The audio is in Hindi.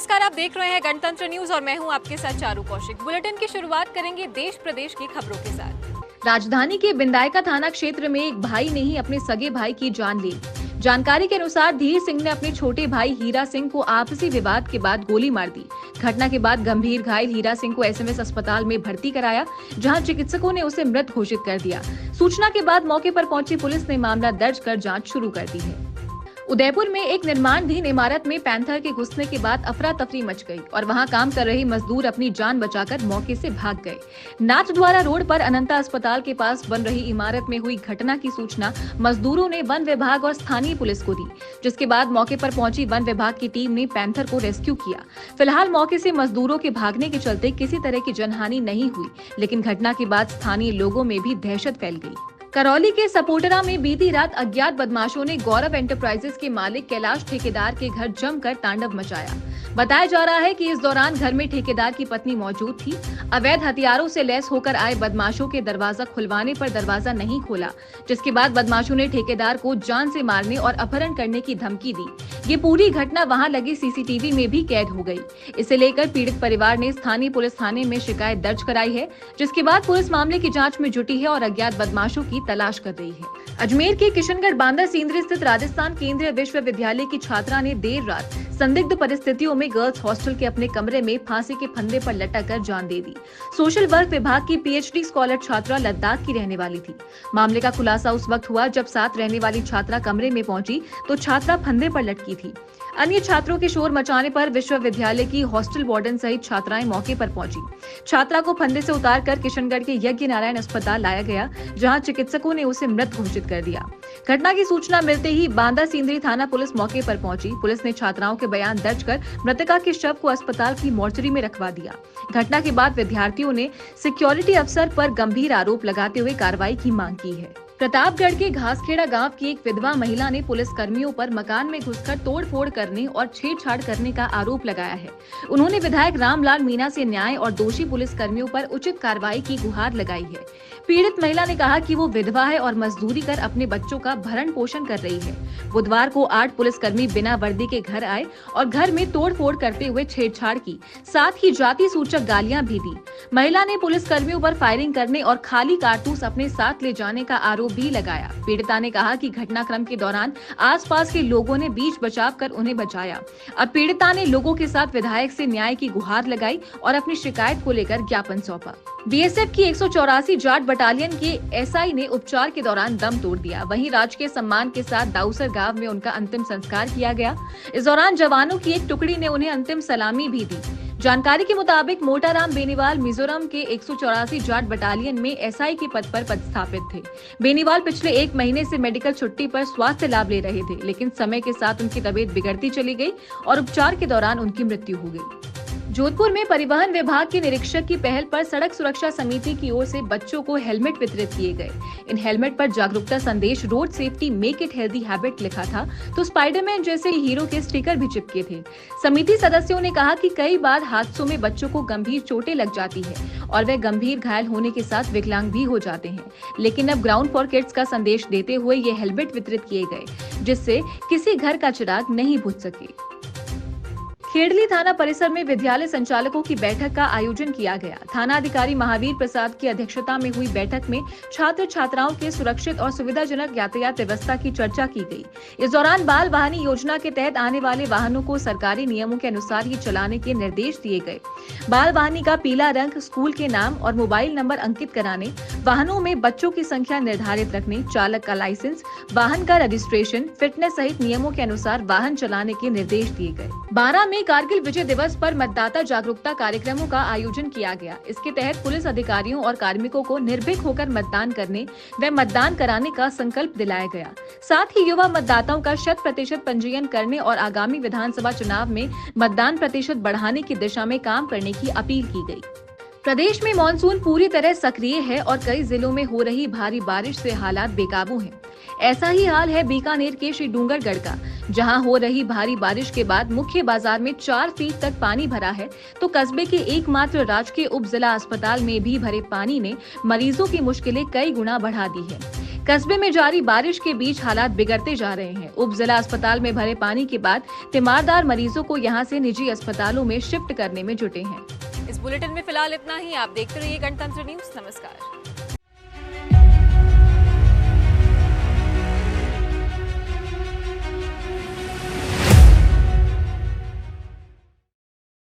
नमस्कार, आप देख रहे हैं गणतंत्र न्यूज और मैं हूं आपके साथ चारू कौशिक। बुलेटिन की शुरुआत करेंगे देश प्रदेश की खबरों के साथ। राजधानी के बिंदायका थाना क्षेत्र में एक भाई ने ही अपने सगे भाई की जान ली। जानकारी के अनुसार धीर सिंह ने अपने छोटे भाई हीरा सिंह को आपसी विवाद के बाद गोली मार दी। घटना के बाद गंभीर घायल हीरा सिंह को एसएमएस अस्पताल में भर्ती कराया, जहां चिकित्सकों ने उसे मृत घोषित कर दिया। सूचना के बाद मौके पर पहुंची पुलिस ने मामला दर्ज कर जांच शुरू कर दी है। उदयपुर में एक निर्माणाधीन इमारत में पैंथर के घुसने के बाद अफरा तफरी मच गई और वहां काम कर रहे मजदूर अपनी जान बचाकर मौके से भाग गए। नाथद्वारा रोड पर अनंता अस्पताल के पास बन रही इमारत में हुई घटना की सूचना मजदूरों ने वन विभाग और स्थानीय पुलिस को दी, जिसके बाद मौके पर पहुंची वन विभाग की टीम ने पैंथर को रेस्क्यू किया। फिलहाल मौके से मजदूरों के भागने के चलते किसी तरह की जनहानि नहीं हुई, लेकिन घटना के बाद स्थानीय लोगों में भी दहशत फैल गई। करौली के सपोटरा में बीती रात अज्ञात बदमाशों ने गौरव एंटरप्राइजेस के मालिक कैलाश ठेकेदार के घर जमकर तांडव मचाया। बताया जा रहा है कि इस दौरान घर में ठेकेदार की पत्नी मौजूद थी। अवैध हथियारों से लैस होकर आए बदमाशों के दरवाजा खुलवाने पर दरवाजा नहीं खोला, जिसके बाद बदमाशों ने ठेकेदार को जान से मारने और अपहरण करने की धमकी दी। ये पूरी घटना वहां लगी सीसीटीवी में भी कैद हो गई। इसे लेकर पीड़ित परिवार ने स्थानीय पुलिस थाने में शिकायत दर्ज कराई है, जिसके बाद पुलिस मामले की जाँच में जुटी है और अज्ञात बदमाशों की तलाश कर रही है। अजमेर के किशनगढ़ बांदा सींदरी स्थित राजस्थान केंद्रीय विश्वविद्यालय की छात्रा ने देर रात संदिग्ध परिस्थितियों में गर्ल्स हॉस्टल के अपने कमरे में फांसी के फंदे पर लटककर जान दे दी। सोशल वर्क विभाग की पीएचडी स्कॉलर छात्रा लद्दाख की रहने वाली थी। मामले का खुलासा उस वक्त हुआ जब साथ रहने वाली छात्रा कमरे में पहुंची तो छात्रा फंदे पर लटकी थी। अन्य छात्रों के शोर मचाने पर विश्वविद्यालय की हॉस्टल वार्डन सहित छात्राएं मौके पर पहुंची। छात्रा को फंदे से उतारकर किशनगढ़ के यज्ञ नारायण अस्पताल लाया गया, जहां चिकित्सकों ने उसे मृत घोषित कर दिया। घटना की सूचना मिलते ही बांदा सींदरी थाना पुलिस मौके पर पहुंची। पुलिस ने छात्राओं के बयान दर्ज कर मृतका के शव को अस्पताल की मोर्चरी में रखवा दिया। घटना के बाद विद्यार्थियों ने सिक्योरिटी अफसर पर गंभीर आरोप लगाते हुए कार्रवाई की मांग की है। प्रतापगढ़ के घासखेड़ा गांव की एक विधवा महिला ने पुलिस कर्मियों पर मकान में घुसकर तोड़फोड़ करने और छेड़छाड़ करने का आरोप लगाया है। उन्होंने विधायक रामलाल मीणा से न्याय और दोषी पुलिस कर्मियों पर उचित कार्रवाई की गुहार लगाई है। पीड़ित महिला ने कहा कि वो विधवा है और मजदूरी कर अपने बच्चों का भरण पोषण कर रही है। बुधवार को 8 पुलिसकर्मी बिना वर्दी के घर आए और घर में तोड़फोड़ करते हुए छेड़छाड़ की, साथ ही जाति सूचक गालियां भी दी। महिला ने पुलिस कर्मियों पर फायरिंग करने और खाली कारतूस अपने साथ ले जाने का आरोप भी लगाया। पीड़िता ने कहा कि घटनाक्रम के दौरान आसपास के लोगों ने बीच बचाव कर उन्हें बचाया। अब पीड़िता ने लोगों के साथ विधायक से न्याय की गुहार लगाई और अपनी शिकायत को लेकर ज्ञापन सौंपा। बीएसएफ की 184 जाट बटालियन के एसआई ने उपचार के दौरान दम तोड़ दिया। वहीं राजकीय सम्मान के साथ दाऊसर गांव में उनका अंतिम संस्कार किया गया। इस दौरान जवानों की एक टुकड़ी ने उन्हें अंतिम सलामी भी दी। जानकारी के मुताबिक मोटाराम बेनीवाल मिजोरम के 184 जाट बटालियन में एसआई के पद पर पदस्थापित थे। बेनीवाल पिछले 1 महीने से मेडिकल छुट्टी पर स्वास्थ्य लाभ ले रहे थे, लेकिन समय के साथ उनकी तबीयत बिगड़ती चली गई और उपचार के दौरान उनकी मृत्यु हो गई। जोधपुर में परिवहन विभाग के निरीक्षक की पहल पर सड़क सुरक्षा समिति की ओर से बच्चों को हेलमेट वितरित किए गए। इन हेलमेट पर जागरूकता संदेश road safety make it healthy habit लिखा था, तो स्पाइडरमैन जैसे हीरो के स्टिकर भी चिपके थे। समिति सदस्यों ने कहा कि कई बार हादसों में बच्चों को गंभीर चोटें लग जाती है और वे गंभीर घायल होने के साथ विकलांग भी हो जाते हैं, लेकिन अब ग्राउंड फॉर किड्स का संदेश देते हुए ये हेलमेट वितरित किए गए, जिससे किसी घर का चिराग नहीं बुझ सके। खेड़ली थाना परिसर में विद्यालय संचालकों की बैठक का आयोजन किया गया। थाना अधिकारी महावीर प्रसाद की अध्यक्षता में हुई बैठक में छात्र छात्राओं के सुरक्षित और सुविधाजनक यातायात व्यवस्था की चर्चा की गई। इस दौरान बाल वाहनी योजना के तहत आने वाले वाहनों को सरकारी नियमों के अनुसार ही चलाने के निर्देश दिए गए। बाल वाहनी का पीला रंग, स्कूल के नाम और मोबाइल नंबर अंकित कराने, वाहनों में बच्चों की संख्या निर्धारित रखने, चालक का लाइसेंस, वाहन का रजिस्ट्रेशन, फिटनेस सहित नियमों के अनुसार वाहन चलाने के निर्देश दिए गए। 12 में कारगिल विजय दिवस पर मतदाता जागरूकता कार्यक्रमों का आयोजन किया गया। इसके तहत पुलिस अधिकारियों और कार्मिकों को निर्भीक होकर मतदान करने व मतदान कराने का संकल्प दिलाया गया। साथ ही युवा मतदाताओं का 100% पंजीयन करने और आगामी विधानसभा चुनाव में मतदान प्रतिशत बढ़ाने की दिशा में काम करने की अपील की गई। प्रदेश में मानसून पूरी तरह सक्रिय है और कई जिलों में हो रही भारी बारिश से हालात बेकाबू हैं। ऐसा ही हाल है बीकानेर के श्री डूंगरगढ़ का, जहां हो रही भारी बारिश के बाद मुख्य बाजार में 4 फीट तक पानी भरा है, तो कस्बे के एकमात्र राजकीय उप जिला अस्पताल में भी भरे पानी ने मरीजों की मुश्किलें कई गुना बढ़ा दी है। कस्बे में जारी बारिश के बीच हालात बिगड़ते जा रहे हैं। उप जिला अस्पताल में भरे पानी के बाद तीमारदार मरीजों को यहां से निजी अस्पतालों में शिफ्ट करने में जुटे हैं। इस बुलेटिन में फिलहाल इतना ही। आप देखते रहिए गणतंत्र न्यूज। नमस्कार।